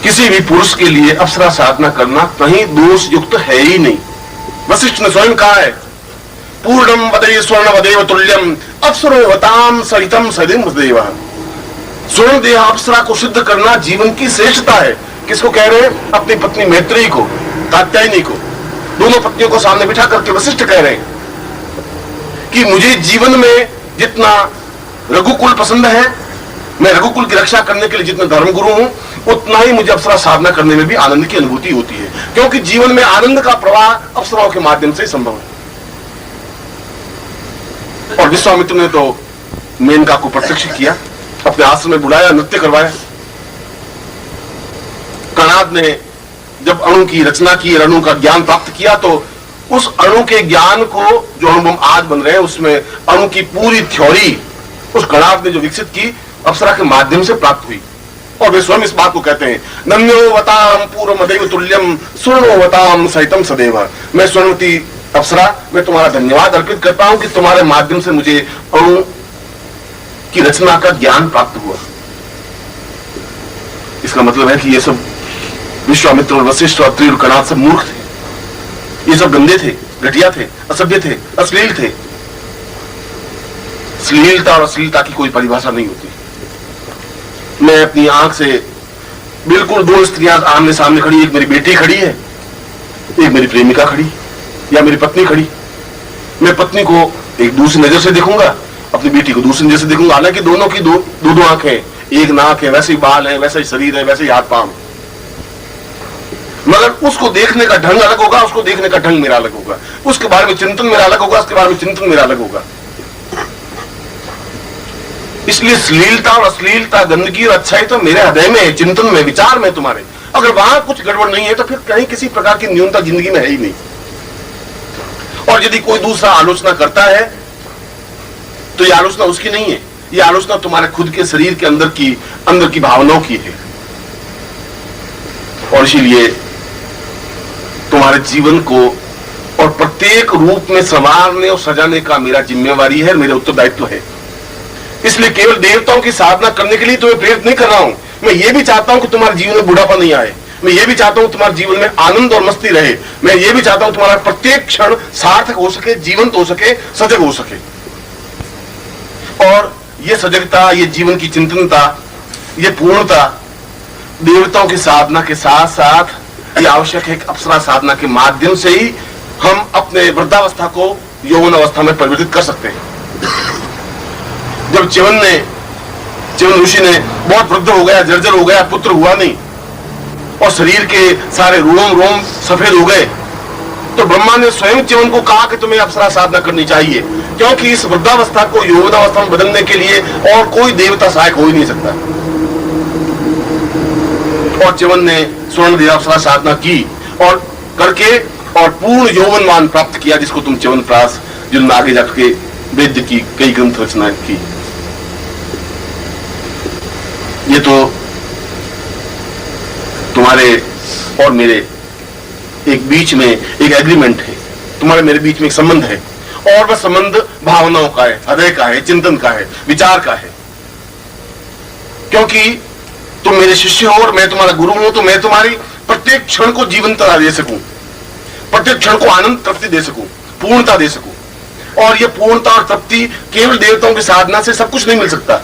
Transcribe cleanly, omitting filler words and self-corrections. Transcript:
किसी भी पुरुष के लिए अप्सरा साधना करना कहीं दोष युक्त है ही नहीं। वशिष्ठ ने स्वयं कहा है, पूर्णम वदे स्वर्ण वदेव तुल्यम अप्सरो वताम सरितम सदिम वदेव। स्वर्ण देह अप्सरा को सिद्ध करना जीवन की श्रेष्ठता है। किसको कह रहे हैं? अपनी पत्नी मैत्रेयी को, कात्यायनी को, दोनों पत्नियों को सामने बिठा करके वशिष्ठ कह रहे हैं कि मुझे जीवन में जितना रघुकुल पसंद है, मैं रघुकुल की रक्षा करने के लिए जितना धर्मगुरु हूं, उतना ही मुझे अप्सरा साधना करने में भी आनंद की अनुभूति होती है, क्योंकि जीवन में आनंद का प्रवाह अप्सराओं के माध्यम से संभव है। और विश्वामित्र ने तो मेनका को प्रत्यक्ष किया, अपने आश्रम में बुलाया, नृत्य करवाया। कणाद ने जब अणु की रचना की, अणु का ज्ञान प्राप्त किया, तो उस अणु के ज्ञान को जो हम आज बन रहे हैं, उसमें अणु की पूरी थ्योरी उस कणाद ने जो विकसित की, अप्सरा के माध्यम से प्राप्त हुई। और वे स्वयं इस बात को कहते हैं, नन्यो वताम पूर्व मदेव तुल्यम स्वर्णो वताम सहितम सदैव। मैं स्वर्णवती अप्सरा, मैं तुम्हारा धन्यवाद अर्पित करता हूं कि तुम्हारे माध्यम से मुझे अणु की रचना का ज्ञान प्राप्त हुआ। इसका मतलब है कि ये सब विश्वामित्र और वशिष्ठ और अत्रि और कणाद सब मूर्ख थे, ये सब गंदे थे, घटिया थे, असभ्य थे, अश्लील थे। श्लीलता और अश्लीलता की कोई परिभाषा नहीं होती। मैं अपनी आंख से बिल्कुल दो स्त्रियां आमने सामने खड़ी, एक मेरी बेटी खड़ी है, एक मेरी प्रेमिका खड़ी या मेरी पत्नी खड़ी, मैं पत्नी को एक दूसरी नजर से देखूंगा, अपनी बेटी को दूसरी नजर से देखूंगा। हालांकि दोनों की दो आंखें, एक नाक है, वैसे ही बाल है, वैसे ही शरीर है, वैसे ही हाथ पांव, मगर उसको देखने का ढंग अलग होगा, उसको देखने का ढंग मेरा अलग होगा, उसके बारे में चिंतन मेरा अलग होगा, उसके बारे में चिंतन मेरा अलग होगा। इसलिए श्लीलता और अश्लीलता, गंदगी और अच्छाई तो मेरे हृदय में है, चिंतन में, विचार में तुम्हारे। अगर वहां कुछ गड़बड़ नहीं है तो फिर कहीं किसी प्रकार की न्यूनता जिंदगी में है ही नहीं। और यदि कोई दूसरा आलोचना करता है तो यह आलोचना उसकी नहीं है, यह आलोचना तुम्हारे खुद के शरीर के अंदर की भावनाओं की है। और इसीलिए तुम्हारे जीवन को और प्रत्येक रूप में संवारने और सजाने का मेरा जिम्मेवारी है, मेरा उत्तरदायित्व है। इसलिए केवल देवताओं की साधना करने के लिए तुम्हें प्रेरित नहीं कर रहा हूं, मैं ये भी चाहता हूं कि तुम्हारे जीवन में बुढ़ापा नहीं आए, मैं ये भी चाहता हूं तुम्हारे जीवन में आनंद और मस्ती रहे, मैं ये भी चाहता हूं तुम्हारा प्रत्येक क्षण सार्थक हो सके, जीवंत हो सके, सजग हो सके। और ये सजगता, ये जीवन की चिंतनता, ये पूर्णता देवताओं की साधना के साथ साथ ये आवश्यक है कि अप्सरा साधना के माध्यम से ही हम अपने वृद्धावस्था को यौवन अवस्था में परिवर्तित कर सकते हैं। जब च्यवन ऋषि ने बहुत वृद्ध हो गया, जर्जर हो गया, पुत्र हुआ नहीं और शरीर के सारे रोम सफेद हो गए, तो ब्रह्मा ने स्वयं च्यवन को कहा कि तुम्हें अप्सरा साधना करनी चाहिए, क्योंकि इस वृद्धावस्था को यौवनावस्था में बदलने के लिए और कोई देवता सहायक हो ही नहीं सकता। और च्यवन ने स्वर्ण देह अप्सरा साधना की और करके और पूर्ण यौवनमान प्राप्त किया, जिसको तुम च्यवनप्राश, जिन्होंने आगे जाके वेद की कई ग्रंथ रचना की। ये तो तुम्हारे और मेरे एक बीच में एक एग्रीमेंट है, तुम्हारे मेरे बीच में एक संबंध है, और वह संबंध भावनाओं का है, हृदय का है, चिंतन का है, विचार का है। क्योंकि तुम मेरे शिष्य हो और मैं तुम्हारा गुरु हूं, तो मैं तुम्हारी प्रत्येक क्षण को जीवंतता दे सकूं, प्रत्येक क्षण को आनंद, तृप्ति दे सकूं, पूर्णता दे सकूं। और यह पूर्णता और तृप्ति केवल देवताओं की साधना से सब कुछ नहीं मिल सकता।